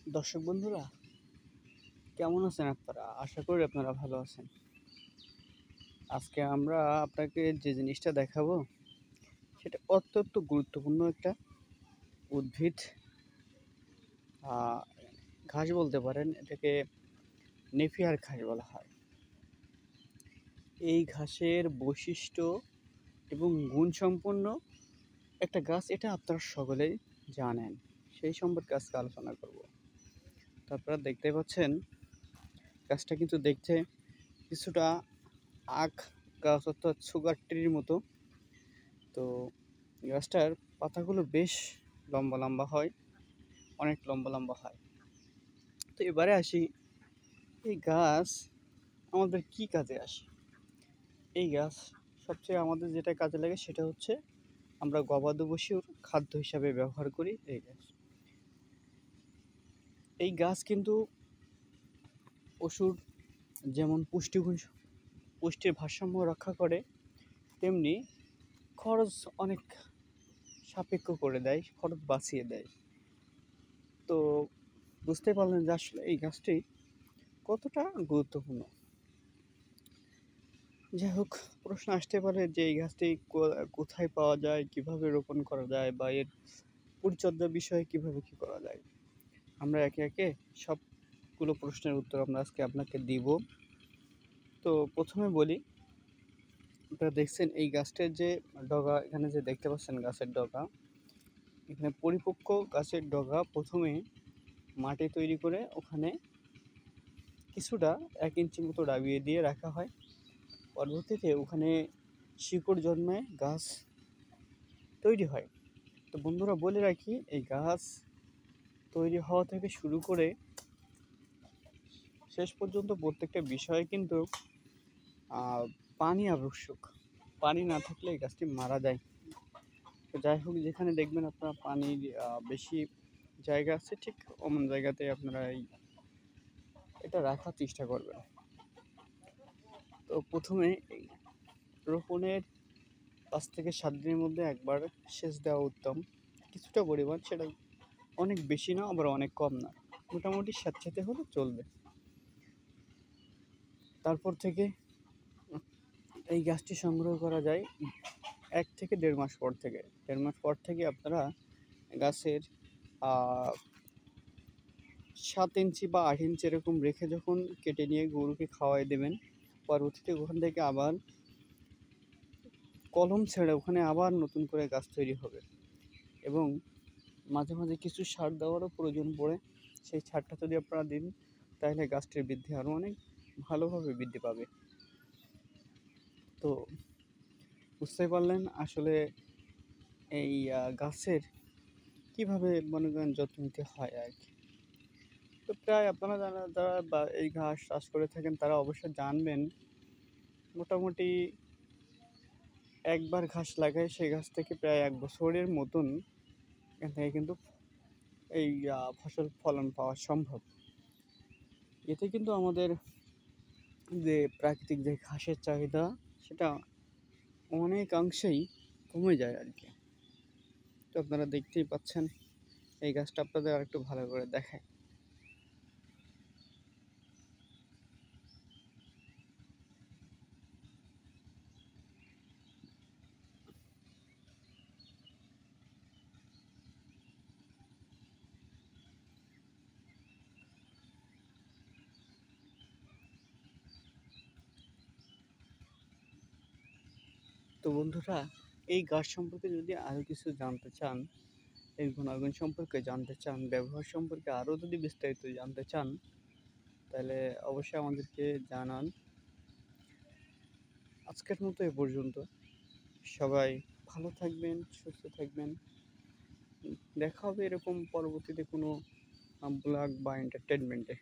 দর্শক বন্ধুরা, কেমন আছেন আপনারা? আশা করি আপনারা ভালো আছেন। আজকে আমরা আপনাকে যে জিনিসটা দেখাবো সেটা অত্যন্ত গুরুত্বপূর্ণ একটা উদ্ভিদ। আহ, ঘাস বলতে পারেন, এটাকে নেপিয়ার ঘাস বলা হয়। এই ঘাসের বৈশিষ্ট্য এবং গুণসম্পন্ন একটা গাছ, এটা আপনারা সকলেই জানেন। সেই সম্পর্কে আজকে আলোচনা করব। তো আপনারা দেখতে পাচ্ছেন, গাছটা কিন্তু দেখতে কিছুটা আখ গাছ অর্থাৎ সুগার ট্রির মতো। তো গাছটার পাতাগুলো বেশ লম্বা লম্বা হয়, অনেক লম্বা লম্বা হয়। তো এবারে আসি, এই গাছ আমাদের কি কাজে আসে? এই গাছ সবচেয়ে আমাদের যেটা কাজে লাগে সেটা হচ্ছে আমরা গবাদি পশুর খাদ্য হিসাবে ব্যবহার করি এই গাছ। এই গাছ কিন্তু পশুর যেমন পুষ্টির ভারসাম্য রক্ষা করে, তেমনি খরচ অনেক সাপেক্ষ করে দেয়, খরচ বাঁচিয়ে দেয়। তো বুঝতে পারলেন যে আসলে এই গাছটি কতটা গুরুত্বপূর্ণ। যাই হোক, প্রশ্ন আসতে পারে যে এই গাছটি কোথায় পাওয়া যায়, কিভাবে রোপণ করা যায়, বা এর পরিচর্যা বিষয়ে কিভাবে কি করা যায়। আমরা একে একে সবগুলো প্রশ্নের উত্তর আমরা আজকে আপনাকে দিব। তো প্রথমে বলি, আপনারা দেখছেন এই গাছটার যে ডগা, এখানে যে দেখতে পাচ্ছেন গাছের ডগা, এখানে পরিপক্ক গাছের ডগা প্রথমে মাটি তৈরি করে ওখানে কিছুটা 1 ইঞ্চি মতো ডাবিয়ে দিয়ে রাখা হয়। পরবর্তীতে ওখানে শিকড় জন্মায়, গাছ তৈরি হয়। তো বন্ধুরা বলে রাখি, এই গাছ তৈরি হওয়া থেকে শুরু করে শেষ পর্যন্ত প্রত্যেকটা বিষয়ে কিন্তু পানি আবশ্যক। পানি না থাকলে এই গাছটি মারা যায়। তো যাই হোক, যেখানে দেখবেন আপনারা পানির বেশি জায়গা আছে, ঠিক অমন জায়গাতে আপনারা এটা রাখার চেষ্টা করবেন। তো প্রথমে এই রোপণের 5 থেকে 7 দিনের মধ্যে একবার সেচ দেওয়া উত্তম। কিছুটা পরিমাণ, সেটা অনেক বেশি না, আবার অনেক কম না, মোটামুটি স্যাঁতসেঁতে হলে চলবে। তারপর থেকে এই গাছটি সংগ্রহ করা যায় 1 থেকে 1.5 মাস পর থেকে। 1.5 মাস পর থেকে আপনারা গাছের 7 ইঞ্চি বা 8 ইঞ্চি এরকম রেখে যখন কেটে নিয়ে গরুকে খাওয়াই দেবেন, পরবর্তীতে ওখান থেকে আবার কলম ছেড়ে ওখানে আবার নতুন করে গাছ তৈরি হবে। এবং মাঝে মাঝে কিছু সার দেওয়ারও প্রয়োজন পড়ে। সেই সারটা যদি আপনারা দিন, তাহলে গাছটির বৃদ্ধি আরও অনেক ভালোভাবে বৃদ্ধি পাবে। তো বুঝতে পারলেন আসলে এই গাছের কীভাবে মনে করেন যত্ন নিতে হয় আর কি। তো প্রায় আপনারা যারা বা এই ঘাস চাষ করে থাকেন তারা অবশ্যই জানবেন, মোটামুটি একবার ঘাস লাগায় সেই গাছ থেকে প্রায় 1 বছরের মতন এখান থেকে কিন্তু এই ফসল ফলন পাওয়া সম্ভব। এতে কিন্তু আমাদের যে প্রাকৃতিক যে ঘাসের চাহিদা, সেটা অনেকাংশেই কমে যায় আর কি। তো আপনারা দেখতেই পাচ্ছেন, এই গাছটা আপনাদের আরেকটু ভালো করে দেখায়। তো বন্ধুরা, এই গাছ সম্পর্কে যদি আরও কিছু জানতে চান, এর গুণাগুণ সম্পর্কে জানতে চান, ব্যবহার সম্পর্কে আরও যদি বিস্তারিত জানতে চান, তাহলে অবশ্যই আমাদেরকে জানান। আজকের মতো এ পর্যন্ত। সবাই ভালো থাকবেন, সুস্থ থাকবেন। দেখা হবে এরকম পরবর্তীতে কোনো ব্লগ বা এন্টারটেনমেন্টে।